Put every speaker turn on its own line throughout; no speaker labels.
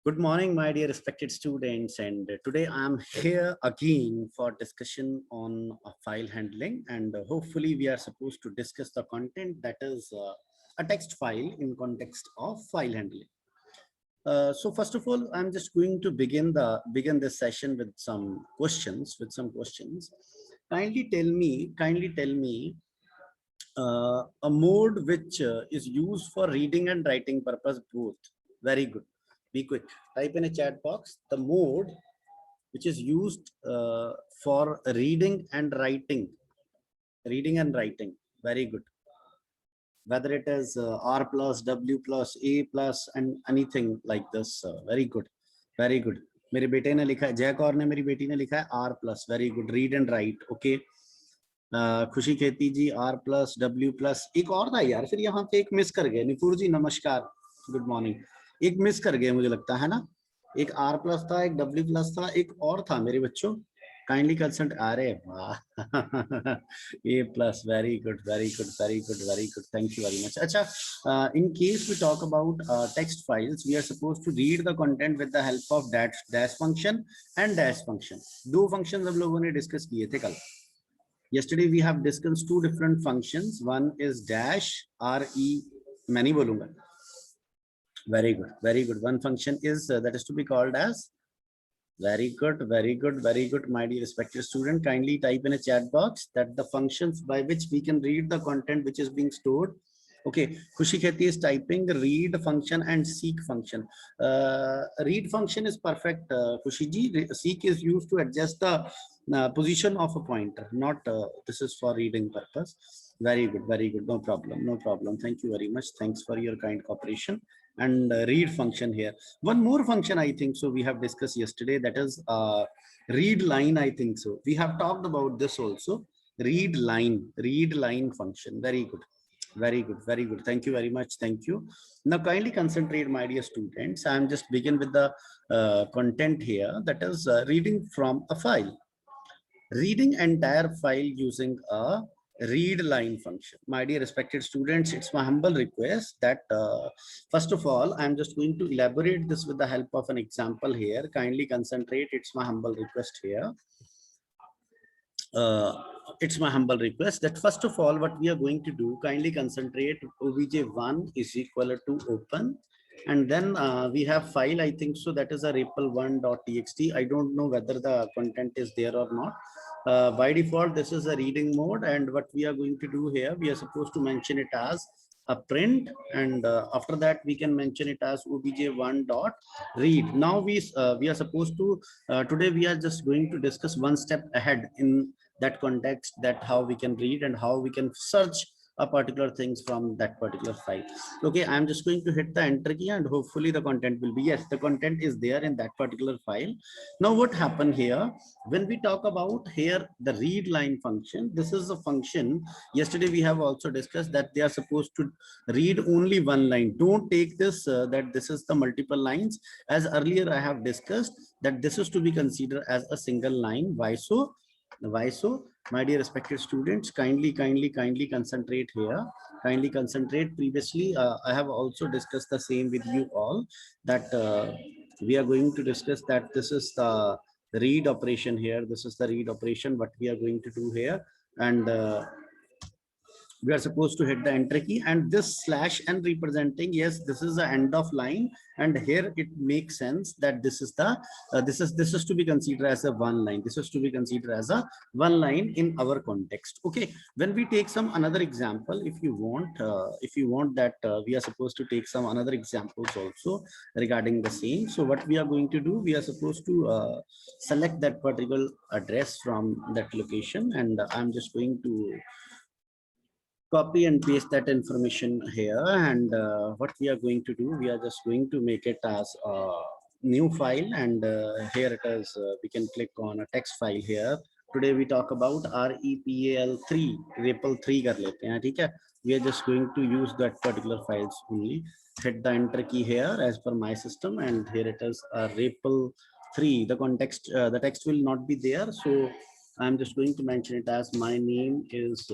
Good morning, my dear respected students, and today I am here again for discussion on file handling, and hopefully we are supposed to discuss the content that is a text file in context of file handling. So first of all, I'm just going to begin this session with some questions. Kindly tell me a mode which is used for reading and writing purpose both. Very good. Be quick. Type in a chat box the mode which is used for reading and writing. Reading and writing. Very good. Whether it is R plus, W plus, A plus, and anything like this. Very good. Very good. मेरे बेटे ने लिखा है, जय कौर ने मेरी बेटी ने लिखा है R plus. Very good. Read and write. Okay. खुशी खेती जी R प्लस W प्लस एक और था यार, फिर यहाँ पे एक मिस कर गए। निपुर जी नमस्कार, गुड मॉर्निंग। एक मिस कर गए मुझे लगता है ना, एक R प्लस था, एक W प्लस था, एक और था मेरे बच्चों। काइंडली कंसल्ट आ रहे A plus. Very good very good very good very good, thank you very much. अच्छा, in case we talk about text files, we are suppose to read the content with the help of dash function and dash function. दो function हम लोगों ने discuss किए थे कल। Yesterday we have discussed two different functions. One is dash, re, मैं नहीं बोलूंगा। Very good, very good. One function is that is to be called as, very good, very good, very good. My dear respected student, kindly type in a chat box that the functions by which we can read the content which is being stored. Okay, Khushi Kheti is typing read function and seek function. Read function is perfect, Khushi ji. Seek is used to adjust the position of a pointer, not this is for reading purpose. Very good, very good. No problem, no problem. Thank you very much. Thanks for your kind cooperation. And read function here. One more function I think so we have discussed yesterday, that is read line. I think so we have talked about this also. Read line function. Very good, very good, very good. Thank you very much. Thank you. Now kindly concentrate, my dear students. I'm just begin with the content here, that is reading from a file. Reading entire file using a read line function. My dear respected students, it's my humble request that first of all, I'm just going to elaborate this with the help of an example here. Kindly concentrate. It's my humble request here. It's my humble request that first of all, what we are going to do, kindly concentrate. obj1 is equal to open, and then we have file, I think so, that is a REPL1.txt. I don't know whether the content is there or not. By default, this is a reading mode, and what we are going to do here, we are supposed to mention it as a print, and after that we can mention it as obj1.read. Now we are supposed to today we are just going to discuss one step ahead in that context, that how we can read and how we can search a particular things from that particular file. Okay, I'm just going to hit the enter key, and hopefully the content will be, yes, the content is there in that particular file. Now what happened here, when we talk about here the read line function, this is a function. Yesterday we have also discussed that they are supposed to read only one line. Don't take this that this is the multiple lines, as earlier I have discussed that this is to be considered as a single line. Why so? Why so? My dear respected students, kindly concentrate here. Kindly concentrate. Previously I have also discussed the same with you all, that we are going to discuss that this is the read operation here. This is the read operation what we are going to do here, and we are supposed to hit the enter key, and this slash and representing, yes, this is the end of line, and here it makes sense that this is the this is to be considered as a one line. This is to be considered as a one line in our context. Okay, when we take some another example, if you want that we are supposed to take some another examples also regarding the same. So what we are going to do, we are supposed to select that particular address from that location, and I'm just going to copy and paste that information here, and what we are going to do, we are just going to make it as a new file, and here it is. We can click on a text file here. Today we talk about REPL3 REPL3 कर लेते हैं, ठीक है? We are just going to use that particular files only. Hit the enter key here as per my system, and here it is REPL3. The context the text will not be there, so I'm just going to mention it as my name is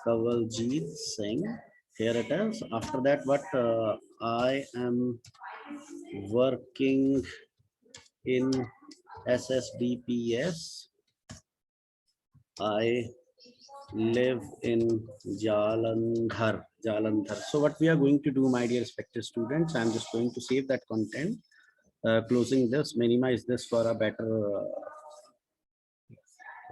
Kawaljeet Singh. Here it is. After that, what I am working in SSDPS. I live in Jalandhar. Jalandhar. So what we are going to do, my dear respected students, I'm just going to save that content, closing this, minimize this for a better,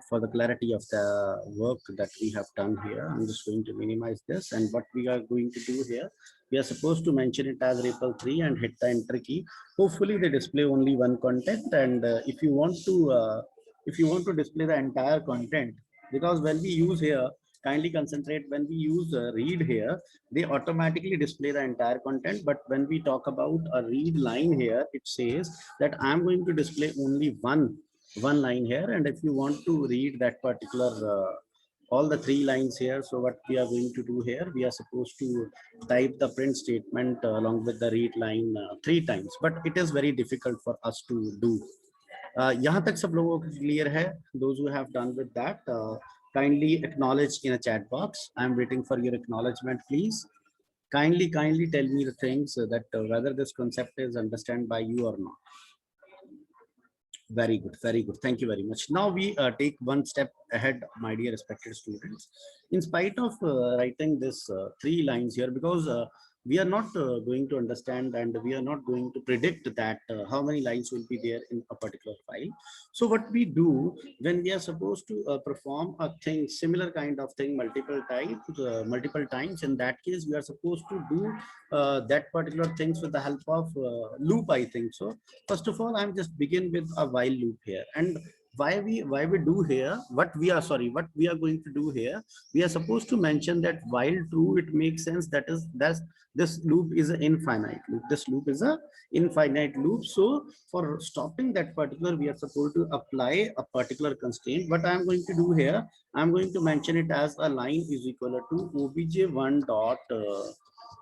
for the clarity of the work that we have done here. I'm just going to minimize this, and what we are going to do here, we are supposed to mention it as REPL 3 and hit the enter key. Hopefully they display only one content, and if you want to display the entire content, because when we use here, kindly concentrate, when we use read here, they automatically display the entire content. But when we talk about a read line here, it says that I'm going to display only one line here, and if you want to read that particular all the 3 lines here, so what we are going to do here, we are supposed to type the print statement along with the read line 3 times, but it is very difficult for us to do. यहाँ तक सब लोगों को clear है? Those who have done with that, kindly acknowledge in a chat box. I am waiting for your acknowledgement, please. Kindly tell me the things that whether this concept is understood by you or not. Very good, very good. Thank you very much. Now we take one step ahead, my dear respected students. In spite of writing this 3 lines here, because we are not going to understand and we are not going to predict that how many lines will be there in a particular file. So what we do when we are supposed to perform a thing, similar kind of thing multiple times, in that case we are supposed to do that particular things with the help of loop, I think so. First of all, I'm just begin with a while loop here, and why we do here, what we are going to do here, we are supposed to mention that while true, it makes sense, that this loop is an infinite loop. This loop is a infinite loop. So for stopping that particular, we are supposed to apply a particular constraint. What I'm going to do here, I'm going to mention it as a line is equal to obj1 dot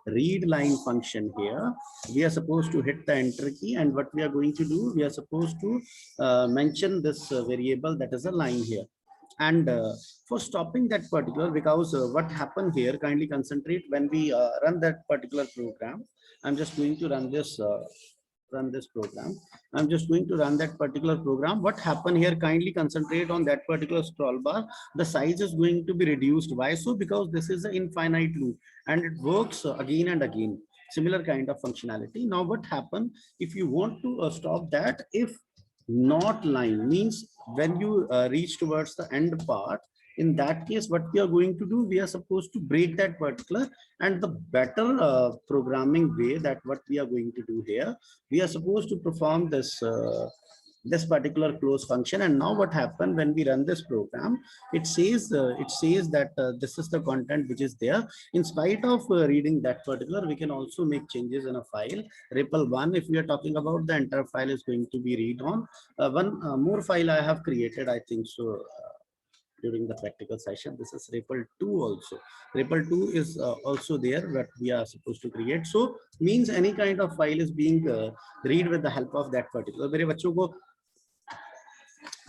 read line function. Here we are supposed to hit the enter key, and what we are going to do, we are supposed to mention this variable that is a line here. And for stopping that particular, because what happened here, kindly concentrate, when we run that particular program, I'm just going to run this program. I'm just going to run that particular program. What happened here, kindly concentrate on that particular scroll bar. The size is going to be reduced. Why so? Because this is an infinite loop and it works again and again, similar kind of functionality. Now what happened, if you want to stop that, if not line means when you reach towards the end part, in that case what we are going to do, we are supposed to break that particular, and the better programming way, that what we are going to do here, we are supposed to perform this particular close function. And now what happened when we run this program, it says that this is the content which is there. In spite of reading that particular, we can also make changes in a file. REPL1, if we are talking about, the entire file is going to be read on. One more file I have created, I think so, during the practical session. This is REPL2 also. REPL2 is also there, that we are supposed to create. So means any kind of file is being read with the help of that particular. मेरे बच्चों को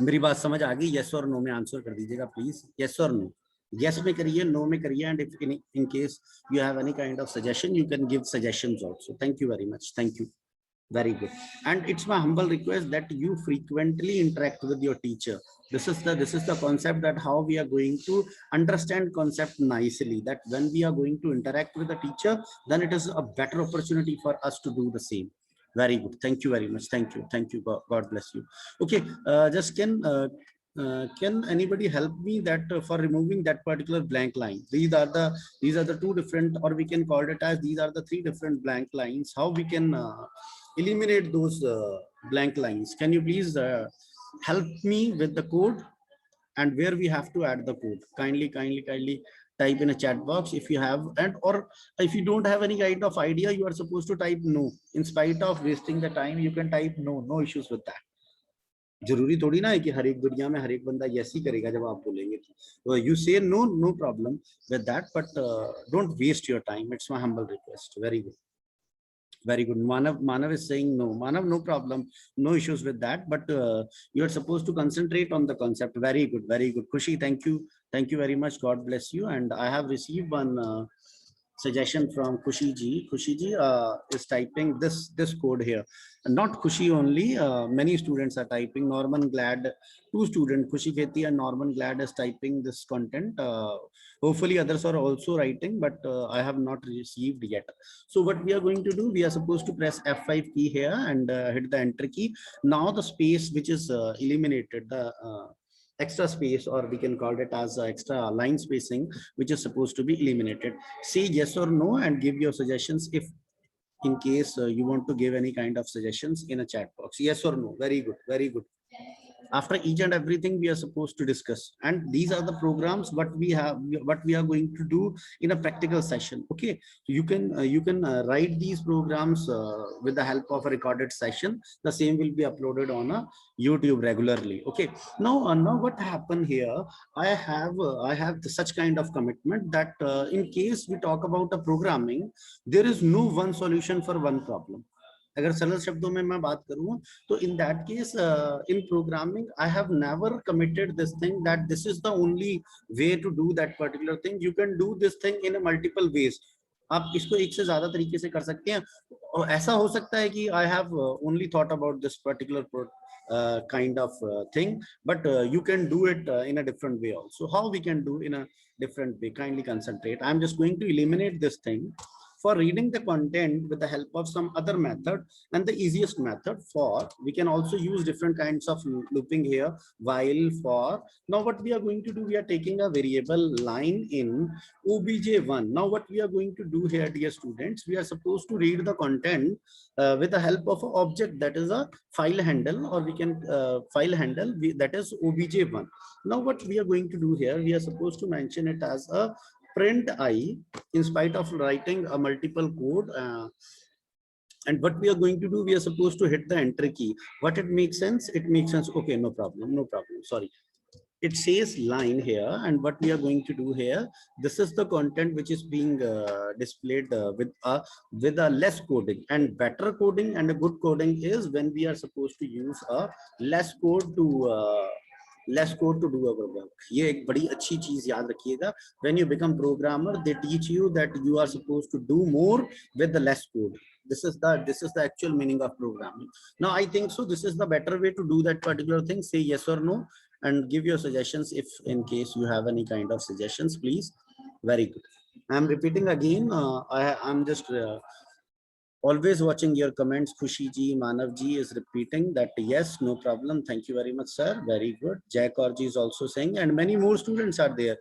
मेरी बात समझ आ गई? yes or no में answer कर दीजिएगा please. yes or no? yes में करिए, no में करिए, and if in case you have any kind of suggestion, you can give suggestions also. Thank you very much. Thank you. Very good. And it's my humble request that you frequently interact with your teacher. This is the concept, that how we are going to understand concept nicely, that when we are going to interact with the teacher, then it is a better opportunity for us to do the same. Very good. Thank you very much. Thank you. Thank you. God bless you. Okay. Just can anybody help me that for removing that particular blank line? These are the 2 different, or we can call it as these are the 3 different blank lines. How we can eliminate those blank lines? Can you please help me with the code and where we have to add the code? Kindly type in a chat box if you have, and or if you don't have any kind of idea, you are supposed to type no. In spite of wasting the time, you can type no issues with that. जरूरी थोड़ी ना है कि हर एक दुनिया में हर एक बंदा यस ही करेगा जब आप बोलेंगे. तो you say no problem with that, but don't waste your time. It's my humble request. Very good. Very good. Manav is saying no. Manav, no problem, no issues with that, but you are supposed to concentrate on the concept. Very good, very good. Khushi, thank you very much. God bless you. And I have received one suggestion from Khushi ji. Khushi ji is typing this code here. Not Khushi only, many students are typing. Norman Glad, two students, Khushi Kheti and Norman Glad is typing this content. Hopefully others are also writing, but I have not received yet. So what we are going to do, we are supposed to press F5 key here and hit the enter key. Now the space which is eliminated, the extra space, or we can call it as extra line spacing, which is supposed to be eliminated. Say yes or no and give your suggestions if in case you want to give any kind of suggestions in a chat box. Yes or no. Very good, very good. After each and everything we are supposed to discuss, and these are the programs what we have, what we are going to do in a practical session. Okay, so you can write these programs with the help of a recorded session. The same will be uploaded on a YouTube regularly. Okay, now what happened here, I have such kind of commitment that in case we talk about a programming, there is no one solution for one problem. अगर सरल शब्दों में मैं बात करूं, so in that case, in programming, I have never committed this thing that this is the only way to do that particular thing. You can do this thing in a multiple ways. आप इसको एक से ज्यादा तरीके से कर सकते हैं. और ऐसा हो सकता है कि I have only thought about this particular kind of thing, but you can do it in a different way also. How we can do in a different way? Kindly concentrate. I'm just going to eliminate this thing for reading the content with the help of some other method. And the easiest method, for we can also use different kinds of looping here, while, for. Now what we are going to do, we are taking a variable line in obj1. Now what we are going to do here, dear students, we are supposed to read the content with the help of an object, that is a file handle, or we can file handle, that is obj1. Now what we are going to do here, we are supposed to mention it as a print I, in spite of writing a multiple code. And what we are going to do, we are supposed to hit the enter key. What it makes sense? It makes sense. Okay, no problem, no problem. Sorry. It says line here, and what we are going to do here, this is the content which is being displayed with a less coding. And better coding and a good coding is when we are supposed to use a less code to do our work. ये एक बड़ी अच्छी चीज याद रखिएगा. When you become programmer, they teach you that you are supposed to do more with the less code. This is the actual meaning of programming. Now I think so this is the better way to do that particular thing. Say yes or no and give your suggestions if in case you have any kind of suggestions, please. Very good. I'm repeating again. I'm just always watching your comments. Khushi ji, Manav ji is repeating that yes, no problem. Thank you very much, sir. Very good. Jay Kaur ji is also saying, and many more students are there.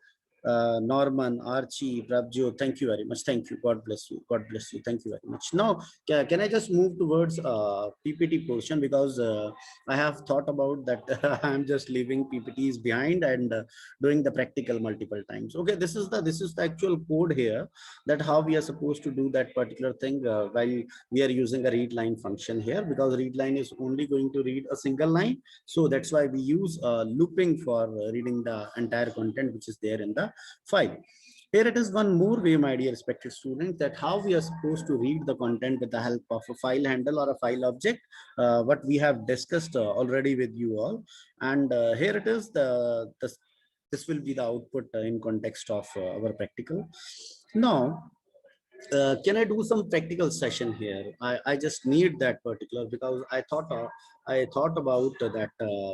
Norman, Archie, Prabjo, thank you very much. Thank you. God bless you. God bless you. Thank you very much. Now, can I just move towards PPT portion, because I have thought about that. I'm just leaving PPTs behind and doing the practical multiple times. Okay, this is the actual code here, that how we are supposed to do that particular thing while we are using a read line function here, because read line is only going to read a single line. So that's why we use looping for reading the entire content which is there in the file. Here it is one more way, my dear respected students, that how we are supposed to read the content with the help of a file handle or a file object, what we have discussed already with you all. And here it is, this will be the output in context of our practical. Now, can I do some practical session here? I just need that particular, because I thought about that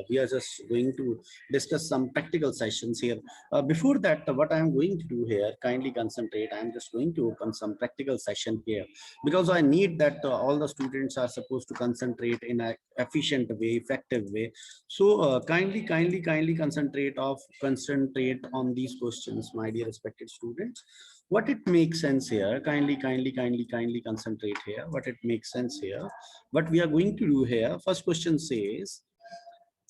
we are just going to discuss some practical sessions here. Before that, what I am going to do here, kindly concentrate. I am just going to open some practical session here, because I need that all the students are supposed to concentrate in an efficient way, effective way. So kindly concentrate on these questions, my dear respected students. What it makes sense here, kindly concentrate here. What it makes sense here, what we are going to do here. First question says,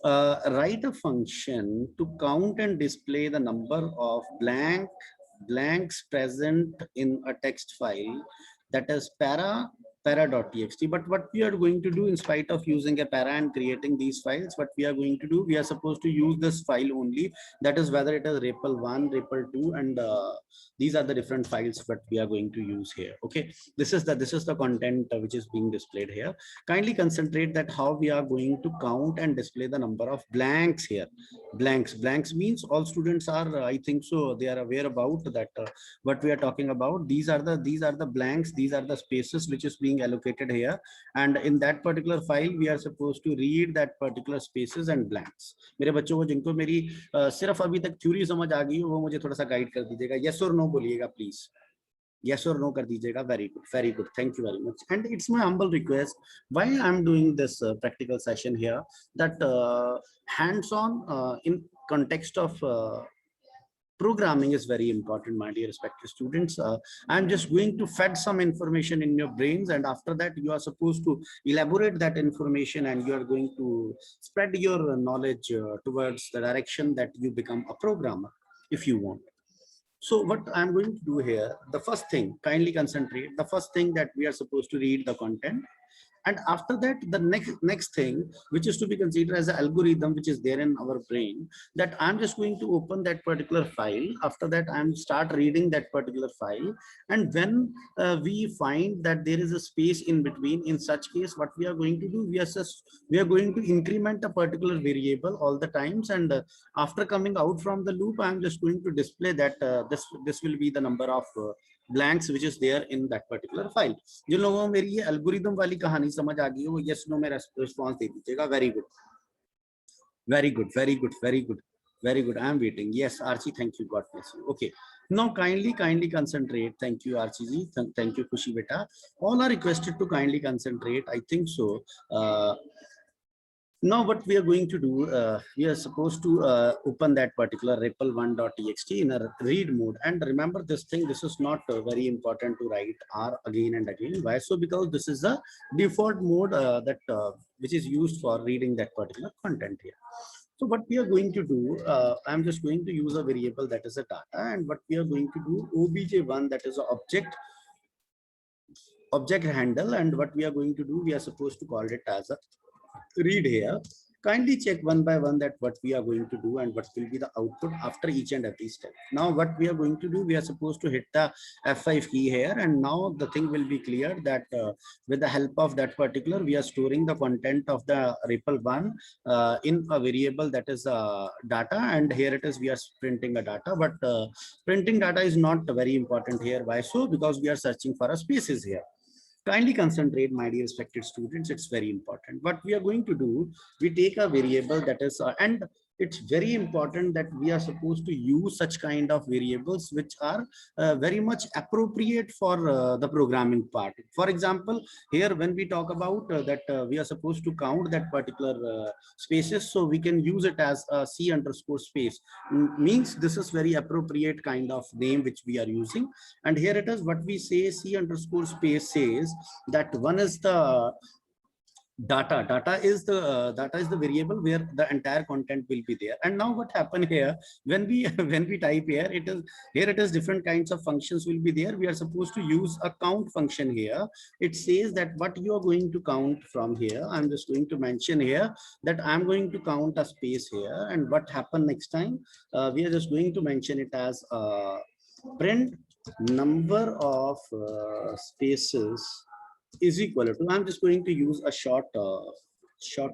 write a function to count and display the number of blanks present in a text file, that is para para.txt. But what we are going to do, in spite of using a para and creating these files, what we are going to do, we are supposed to use this file only. That is whether it is REPL1, REPL2, and these are the different files that we are going to use here. Okay, this is the content which is being displayed here. Kindly concentrate that how we are going to count and display the number of blanks here. Blanks means all students are, I think so, they are aware about that what we are talking about. These are the blanks, these are the spaces which is being allocated here, and in that particular file we are supposed to read that particular spaces and blanks. मेरे बच्चों को जिनको मेरी सिर्फ अभी तक theory समझ आ गई हो वो मुझे थोड़ा सा गाइड कर दीजिएगा, yes or no बोलिएगा प्लीज, yes or no कर दीजिएगा. Very good, thank you very much. And it's my humble request, why I'm doing this practical session here, that hands-on in context of programming is very important, my dear respected students. I'm just going to fed some information in your brains, and after that you are supposed to elaborate that information, and you are going to spread your knowledge towards the direction that you become a programmer if you want. So what I'm going to do here, the first thing, kindly concentrate, the first thing that we are supposed to read the content. And after that, the next thing, which is to be considered as an algorithm, which is there in our brain, that I'm just going to open that particular file. After that, I'm start reading that particular file. And when we find that there is a space in between, in such case, what we are going to do, we are going to increment a particular variable all the times. And after coming out from the loop, I'm just going to display that this will be the number of blanks which is there in that particular file. जिन लोगों को मेरी ये algorithm वाली कहानी समझ आ गई है वो यस नो में रिस्पांस दे दीजिएगा. Very good, very good, very good, very good, very good. I'm waiting. Yes, Archie, thank you, God bless you. Okay, now kindly concentrate. Thank you, Archie ji. Thank you, Kushi beta. All are requested to kindly concentrate, I think so. Now what we are going to do, we are supposed to open that particular REPL1.txt in a read mode. And remember this thing, this is not very important to write R again and again. Why so? Because this is the default mode which is used for reading that particular content here. So what we are going to do, I'm just going to use a variable that is a data, and what we are going to do, obj1, that is an object handle, and what we are going to do, we are supposed to call it as a read here. Kindly check one by one that what we are going to do and what will be the output after each and every step. Now what we are going to do, we are supposed to hit the F5 key here, and now the thing will be clear that with the help of that particular, we are storing the content of the REPL1 in a variable that is data, and here it is, we are printing a data, but printing data is not very important here. Why so? Because we are searching for a spaces here. Kindly concentrate, my dear respected students, it's very important. What we are going to do, we take a variable that is and it's very important that we are supposed to use such kind of variables which are very much appropriate for the programming part. For example, here when we talk about that we are supposed to count that particular spaces, so we can use it as a C underscore space. Means this is very appropriate kind of name which we are using. And here it is, what we say, C underscore space says that one is the data is the variable where the entire content will be there. And now what happened here, when we when we type here, it is different kinds of functions will be there. We are supposed to use a count function here. It says that what you are going to count from here, I'm just going to mention here that I'm going to count a space here. And what happened next time, we are just going to mention it as print number of spaces is equal to, I'm just going to use a short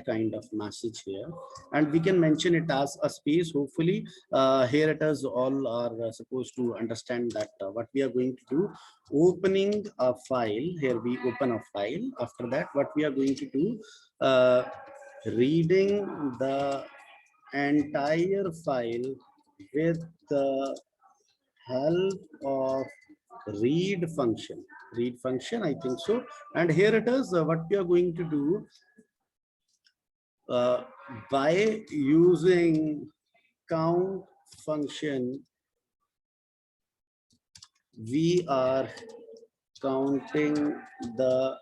kind of message here, and we can mention it as a space. Hopefully here it is, all are supposed to understand that what we are going to do, opening a file. Here we open a file. After that, what we are going to do, reading the entire file with the help of read function, I think so. And here it is, what we are going to do, by using count function, we are counting the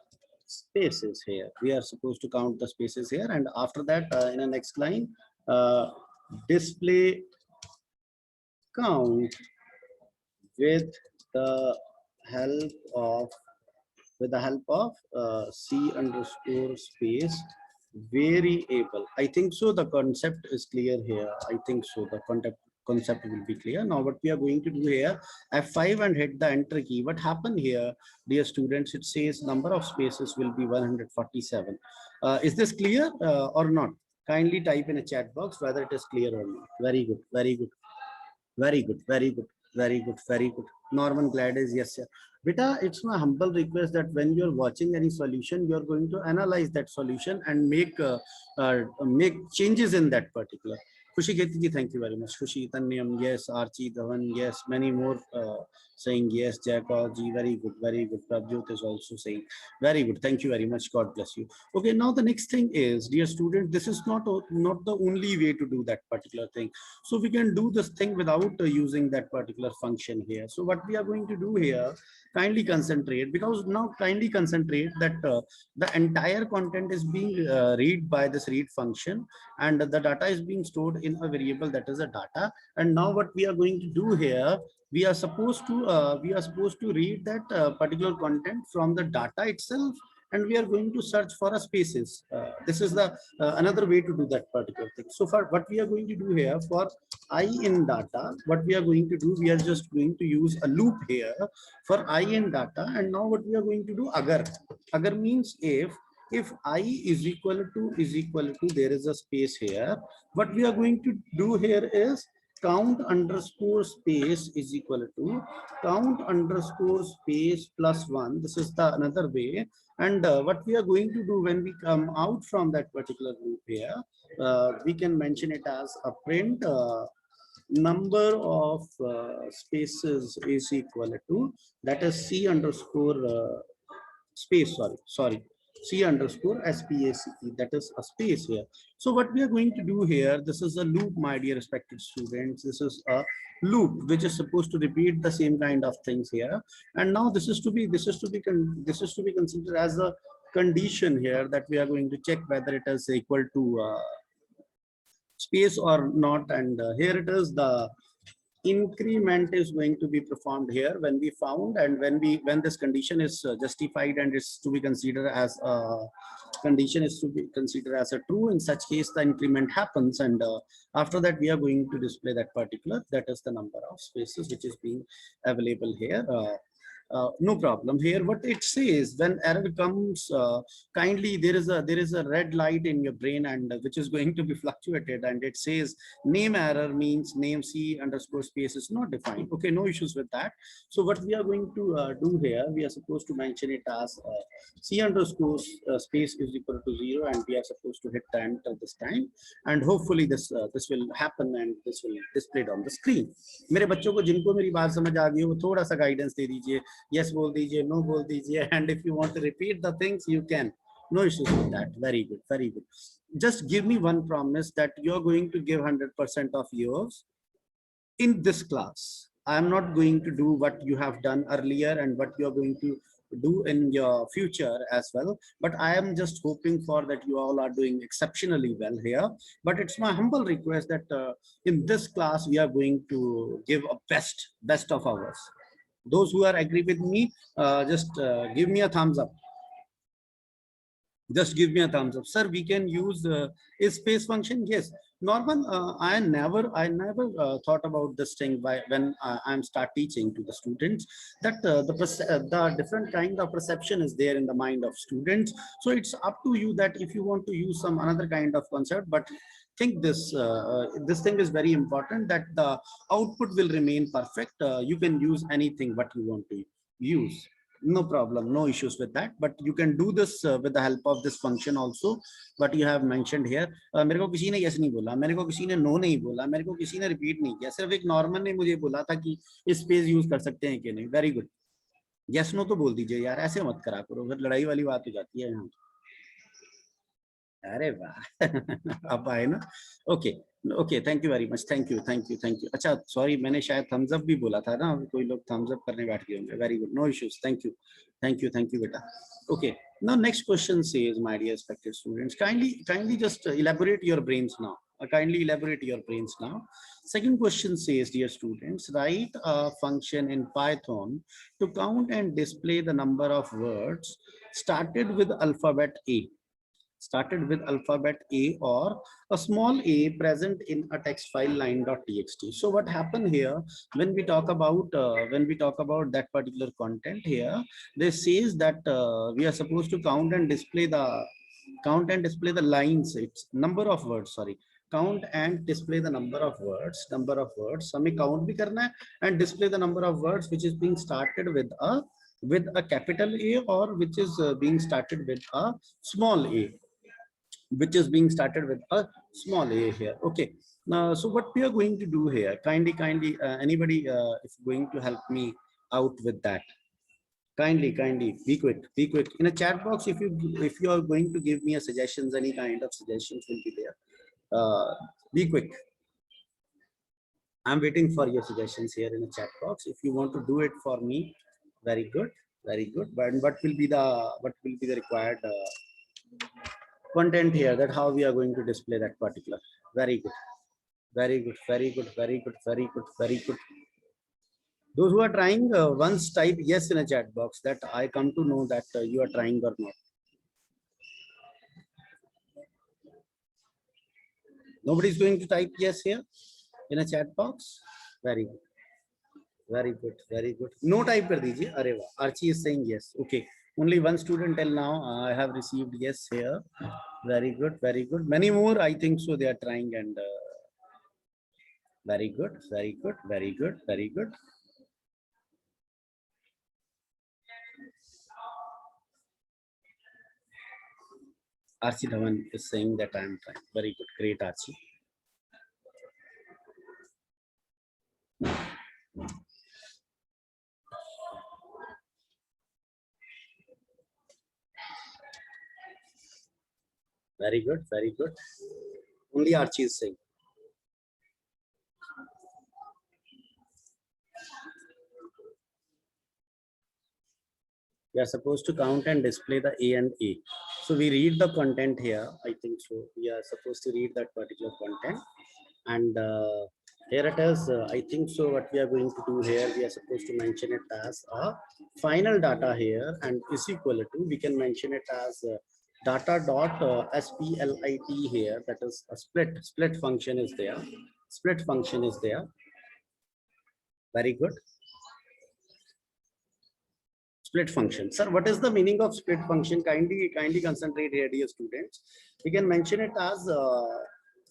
spaces here. We are supposed to count the spaces here, and after that in the next line, display count with the help of with the help of C underscore space variable. I think so. The concept is clear here. I think so. The concept will be clear. Now what we are going to do here, F5 and hit the enter key. What happened here, dear students, it says number of spaces will be 147. Is this clear or not? Kindly type in a chat box whether it is clear or not. Very good, very good, very good, very good, very good, very good. Norman Glad is yes, sir. Beta, it's my humble request that when you're watching any solution, you're going to analyze that solution and make changes in that particular. Khushi Kheti ji, thank you very much. Khushi Tanyam, yes. Archie Dhawan, yes. Many more saying yes. Jacob ji, very good, very good. Prabjot is also saying very good. Thank you very much. God bless you. Okay, now the next thing is, dear student, this is not the only way to do that particular thing. So we can do this thing without using that particular function here. So what we are going to do here, kindly concentrate, because now kindly concentrate that the entire content is being read by this read function, and the data is being stored in a variable that is a data. And now what we are going to do here, we are supposed to read that particular content from the data itself, and we are going to search for a spaces. This is the another way to do that particular thing. So for what we are going to do here, for I in data, what we are going to do, we are just going to use a loop here for I in data. And now what we are going to do, agar means if I is equal to there is a space here, what we are going to do here is count underscore space is equal to count underscore space plus 1. This is the another way. And what we are going to do when we come out from that particular loop here, we can mention it as a print number of spaces is equal to, that is C underscore space, sorry, C underscore space, that is a space here. So what we are going to do here, this is a loop, my dear respected students. This is a loop which is supposed to repeat the same kind of things here. And now this is to be considered as a condition here, that we are going to check whether it is equal to space or not. And here it is, the increment is going to be performed here when we found, and when this condition is justified and is to be considered as a condition is to be considered as a true. In such case, the increment happens, and after that we are going to display that particular, that is the number of spaces which is being available here. No problem here. What it says, when error comes, kindly there is a red light in your brain, and which is going to be fluctuated, and it says name error means name C underscore space is not defined. Okay, no issues with that. So what we are going to do here, we are supposed to mention it as C underscore space is equal to 0, and we are supposed to hit the enter this time, and hopefully this will happen and this will displayed on the screen. मेरे बच्चों को जिनको मेरी बात समझ आ गई है, वो थोड़ा सा गाइडेंस दे दीजिए. Yes बोल दीजिए, no बोल दीजिए, and if you want to repeat the things, you can. No issues with that. Very good, very good. Just give me one promise that you're going to give 100% of yours in this class. I'm not going to do what you have done earlier and what you're going to do in your future as well, but I am just hoping for that you all are doing exceptionally well here. But it's my humble request that in this class we are going to give a best of ours. Those who are agree with me, just give me a thumbs up. Just give me a thumbs up. Sir, we can use is space function? Yes. Norman, I never thought about this thing when I'm start teaching to the students, that the different kind of perception is there in the mind of students. So it's up to you that if you want to use some another kind of concept, but think this this thing is very important, that the output will remain perfect. You can use anything what you want to use. No problem, no issues with that, but you can do this with the help of this function also, but you have mentioned here. मेरे को किसी ने yes नहीं बोला, मेरे को किसी ने no नहीं बोला, मेरे को किसी ने repeat नहीं किया, सिर्फ एक नॉर्मल ने मुझे बोला था कि स्पेस यूज कर सकते हैं कि नहीं. Very good. yes no तो बोल दीजिए यार, ऐसे मत करा करो, फिर लड़ाई वाली बात हो जाती है यहाँ. अरे वाह अब आए ना. Okay okay, thank you very much, thank you. अच्छा सॉरी, मैंने शायद थम्स अप भी बोला था ना, कोई लोग थम्स अप करने बैठ गए होंगे. Very good, no issues, thank you बेटा. Okay, now next question says, my dear respected students, kindly just elaborate your brains now. Kindly elaborate your brains now. Second question says, dear students, write a function in Python to count and display the number of words started with alphabet A. Started with alphabet A or a small a present in a text file line.txt. So what happened here when we talk about that particular content here, this says that we are supposed to count and display the lines. It's number of words. Sorry, count and display the number of words. हमें count भी करना है and display the number of words which is being started with a capital A or which is being started with a small a. Which is being started with a small a here. Okay. Now, so what we are going to do here, kindly, anybody is going to help me out with that. Kindly, be quick. In a chat box, if you are going to give me a suggestions, any kind of suggestions will be there. Be quick. I'm waiting for your suggestions here in the chat box. If you want to do it for me, very good. But what will be the required content here, that how we are going to display that particular. Very good. Those who are trying, once type yes in a chat box, that I come to know that you are trying or not. Nobody is going to type yes here in a chat box. Very good. No type kar dijiye. Arey wah. Archie is saying yes. Okay. Only one student till now I have received yes here. Very good. Many more, I think so, they are trying, and very good. Archie Dhawan is saying that I am trying. Very good. Great, Archie. Very good. Only Archie is saying. We are supposed to count and display the A and A. So we read the content here. I think so. We are supposed to read that particular content. And here it is. I think so. What we are going to do here, we are supposed to mention it as a final data here, and is equal to, we can mention it as data dot split here. That is a split function is there. Very good. Split function. Sir, what is the meaning of split function? Kindly concentrate here, dear students. We can mention it as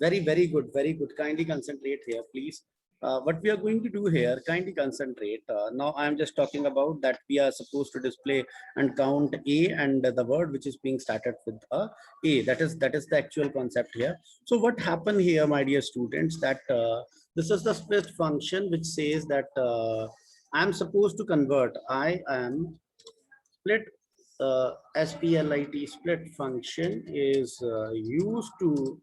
very good. Kindly concentrate here, please. What we are going to do here, kindly concentrate. Now I am just talking about that we are supposed to display and count A and the word which is being started with A. That is the actual concept here. So what happened here, my dear students, that this is the split function which says that I am supposed to convert. I am split split function is used to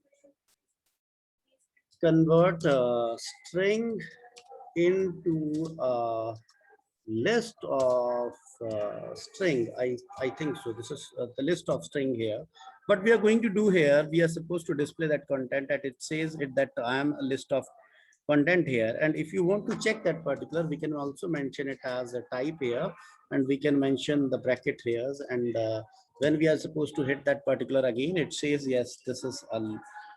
convert a string into a list of string. I think so. This is the list of string here. What we are going to do here, we are supposed to display that content, that it says it that I am a list of content here. And if you want to check that particular, we can also mention it as a type here, and we can mention the bracket here. And when we are supposed to hit that particular, again it says yes, this is a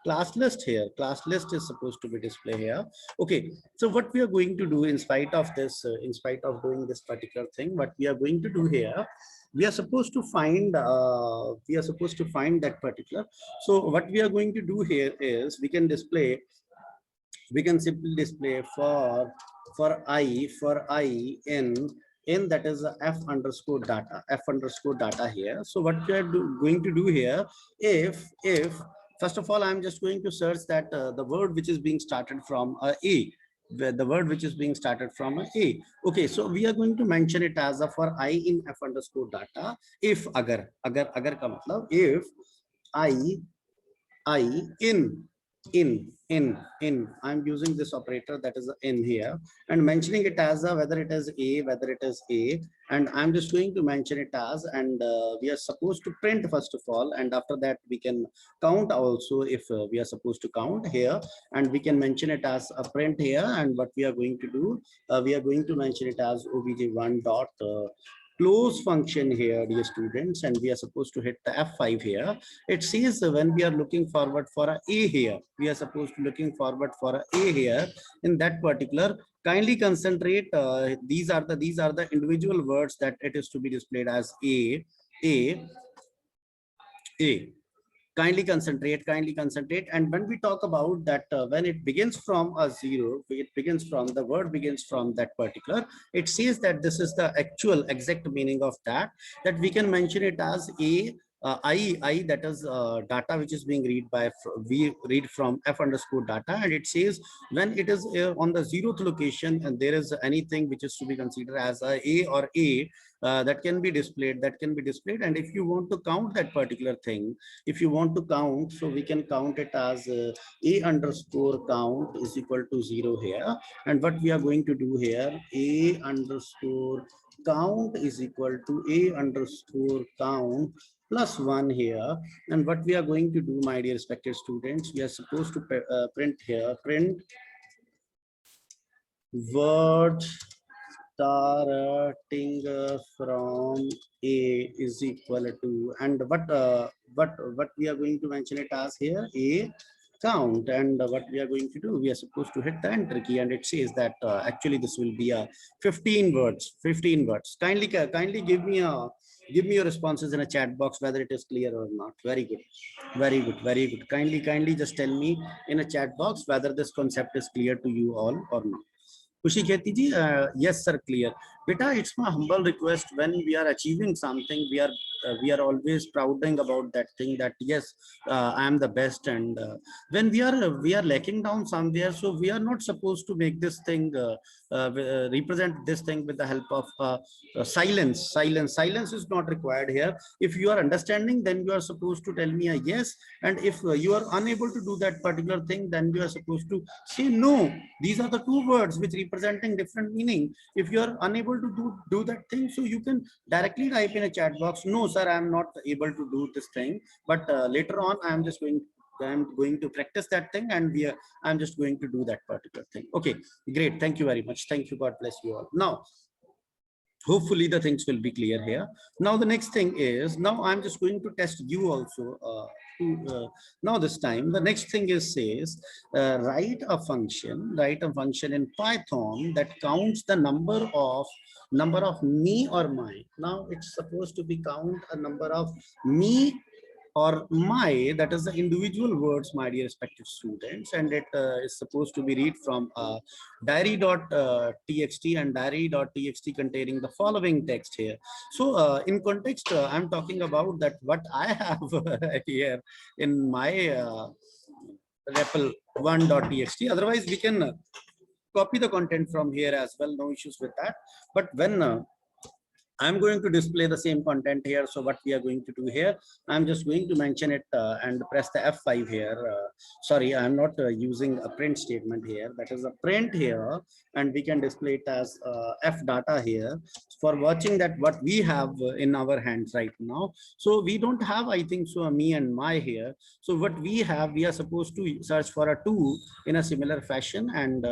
class list here. Class list is supposed to be displayed here. Okay, so what we are going to do, in spite of this, in spite of doing this particular thing, what we are going to do here, we are supposed to find that particular. So what we are going to do here is we can simply display for I in that is f underscore data here. So what we are going to do here, if first of all, I'm just going to search that the word which is being started from A, the word which is being started from A. Okay, so we are going to mention it as a for I in f underscore data. If agar ka matlab, if I in in I'm using this operator, that is in here, and mentioning it as a whether it is a, whether it is a, and I'm just going to mention it as, and we are supposed to print first of all, and after that we can count also if we are supposed to count here, and we can mention it as a print here. And what we are going to do, we are going to mention it as obj1 dot close function here, dear students, and we are supposed to hit the F5 here. It says when we are looking forward for a here, we are supposed to looking forward for a here in that particular. Kindly concentrate. These are the individual words that it is to be displayed as a a. Kindly concentrate. And when we talk about that, when it begins from a zero, it begins from the word begins from that particular, it says that this is the actual exact meaning of that, that we can mention it as a I, that is data which is being read by, we read from f underscore data, and it says when it is on the zeroth location and there is anything which is to be considered as a or a, that can be displayed, and if you want to count that particular thing, if you want to count, so we can count it as a underscore count is equal to 0 here. And what we are going to do here, a underscore count is equal to a underscore count plus 1 here. And what we are going to do, my dear respected students, we are supposed to print here, print word starting from a is equal to, and what we are going to mention it as here, a count. And what we are going to do, we are supposed to hit the enter key, and it says that actually this will be a 15 words. Kindly give me your responses in a chat box whether it is clear or not. Very good, very good. Kindly just tell me in a chat box whether this concept is clear to you all or not. Kushi Kheti ji, yes sir, clear. Beta, it's my humble request, when we are achieving something, we are always prouding about that thing, that yes, I am the best. And when we are lacking down somewhere, so we are not supposed to make this thing represent this thing with the help of silence is not required here. If you are understanding, then you are supposed to tell me a yes, and if you are unable to do that particular thing, then you are supposed to say no. These are the two words which representing different meaning. If you are unable to do that thing, so you can directly type in a chat box, no sir, I am not able to do this thing, but later on I'm going to practice that thing, and I'm just going to do that particular thing. Okay, great. Thank you very much. Thank you. God bless you all. Now, hopefully the things will be clear here. Now the next thing is, now I'm just going to test you also. Now this time the next thing is, says write a function in Python that counts the number of me or my. Now it's supposed to be count a number of me or my, that is the individual words, my dear respected students, and it is supposed to be read from diary.txt and diary.txt containing the following text here. So in context, I'm talking about that what I have here in my REPL1.txt. Otherwise we can copy the content from here as well, no issues with that. But when I'm going to display the same content here. So what we are going to do here, I'm just going to mention it and press the F5 here. Sorry, I'm not using a print statement here. That is a print here, and we can display it as F data here for watching that what we have in our hands right now. So we don't have, I think so, me and my here. So what we have, we are supposed to search for a two in a similar fashion, and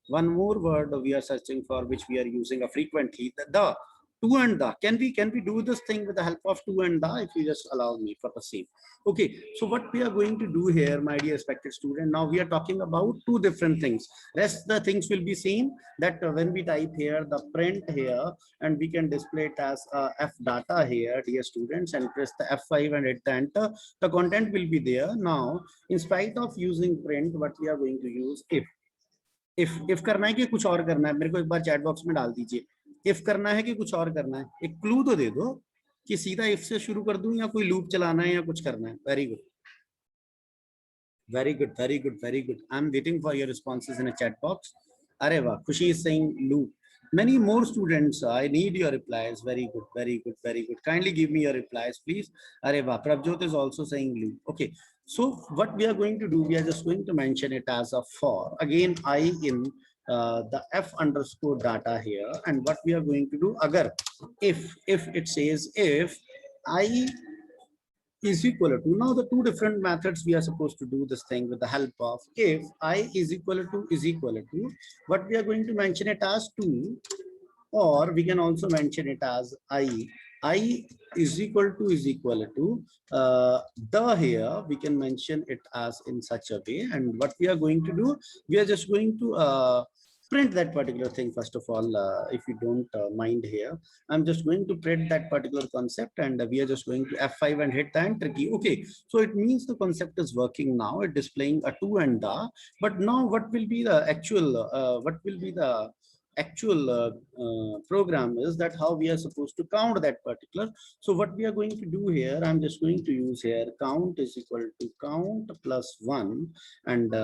one more word we are searching for, which we are using frequently, the to and the. Can we do this thing with the help of to and the, if you just allow me for the same? Okay, so what we are going to do here, my dear respected student, now we are talking about two different things. Rest the things will be same, that when we type here the print here, and we can display it as f data here, dear students, and press the F5 and hit the enter, the content will be there. Now in spite of using print, what we are going to use if करना है कि कुछ और करना है, मेरे को एक बार चैट बॉक्स में डाल दीजिए, इफ करना है कि कुछ और करना है, एक क्लू तो दे दो कि सीधा इफ से शुरू कर दूं या कोई लूप चलाना है या कुछ करना है. Very good, very good, very good, very good. I am waiting for your responses in a chat box. अरे वाह, खुशी is saying loop. Many more students. I need your replies. Very good, very good, very good. Kindly give me your replies, please. Areva, Prabjot is also saying blue. Okay. So what we are going to do, we are just going to mention it as a for. Again, I in the f underscore data here. And what we are going to do, agar, if it says if I is equal to, now the two different methods we are supposed to do this thing with the help of if I is equal to, what we are going to mention it as 2, or we can also mention it as I is equal to the, here we can mention it as in such a way. And what we are going to do, we are just going to print that particular thing. First of all, if you don't mind here, I'm just going to print that particular concept, and we are just going to F5 and hit the enter key. Okay, so it means the concept is working now. It's displaying a 2 and the, but now what will be the actual program is that how we are supposed to count that particular. So what we are going to do here, I'm just going to use here count is equal to count plus 1, and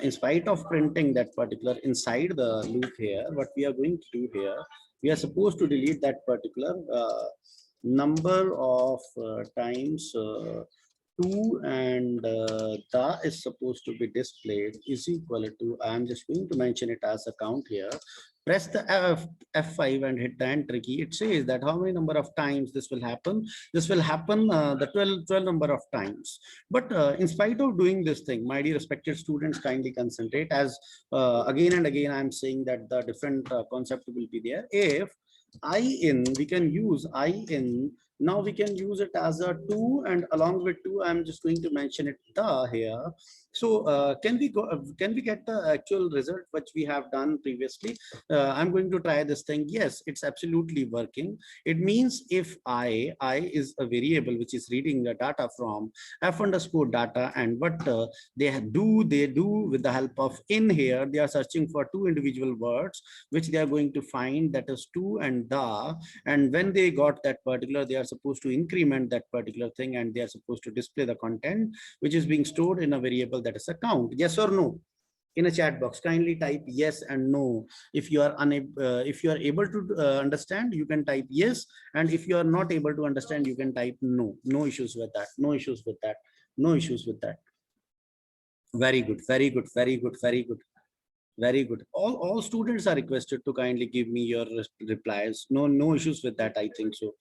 in spite of printing that particular inside the loop here, what we are going to do here, we are supposed to delete that particular number of times 2 and the is supposed to be displayed is equal to, I'm just going to mention it as a count here. Press the F5 and hit the enter key. It says that how many number of times this will happen. This will happen the 12 number of times. But in spite of doing this thing, my dear respected students, kindly concentrate, as again and again I'm saying that the different concept will be there. If I in, we can use I in. Now we can use it as a 2, and along with 2, I'm just going to mention it the here. So can we get the actual result which we have done previously? I'm going to try this thing. Yes, it's absolutely working. It means if I is a variable which is reading the data from f underscore data, and what they do with the help of in here, they are searching for two individual words which they are going to find, that is 2 and the, and when they got that particular, they are supposed to increment that particular thing, and they are supposed to display the content which is being stored in a variable that is a count. Yes or no? In a chat box, kindly type yes and no. If you are unable, if you are able to understand, you can type yes, and if you are not able to understand, you can type no. No issues with that. No issues with that. No issues with that. Very good. Very good. Very good. Very good. Very good. All students are requested to kindly give me your replies. No issues with that, I think so.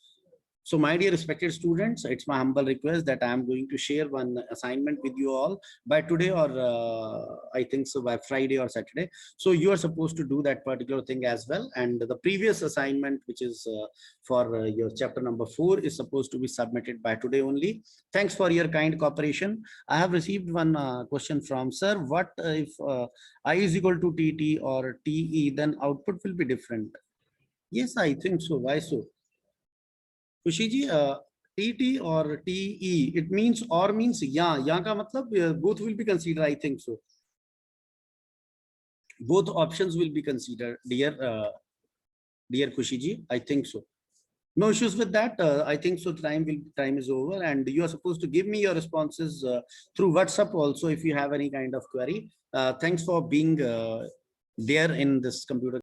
So my dear respected students, it's my humble request that I am going to share one assignment with you all by today, or I think so by Friday or Saturday. So you are supposed to do that particular thing as well. And the previous assignment, which is for your chapter number 4, is supposed to be submitted by today only. Thanks for your kind cooperation. I have received one question from sir. What if I is equal to TT or TE, then output will be different? Yes, I think so. Why so? Kushi TT or TE, it means or means yeah ka matlab both will be considered, I think so. Both options will be considered, dear Kushi, I think so. No issues with that. I think so. Time is over, and you are supposed to give me your responses through WhatsApp also if you have any kind of query. Thanks for being there in this computer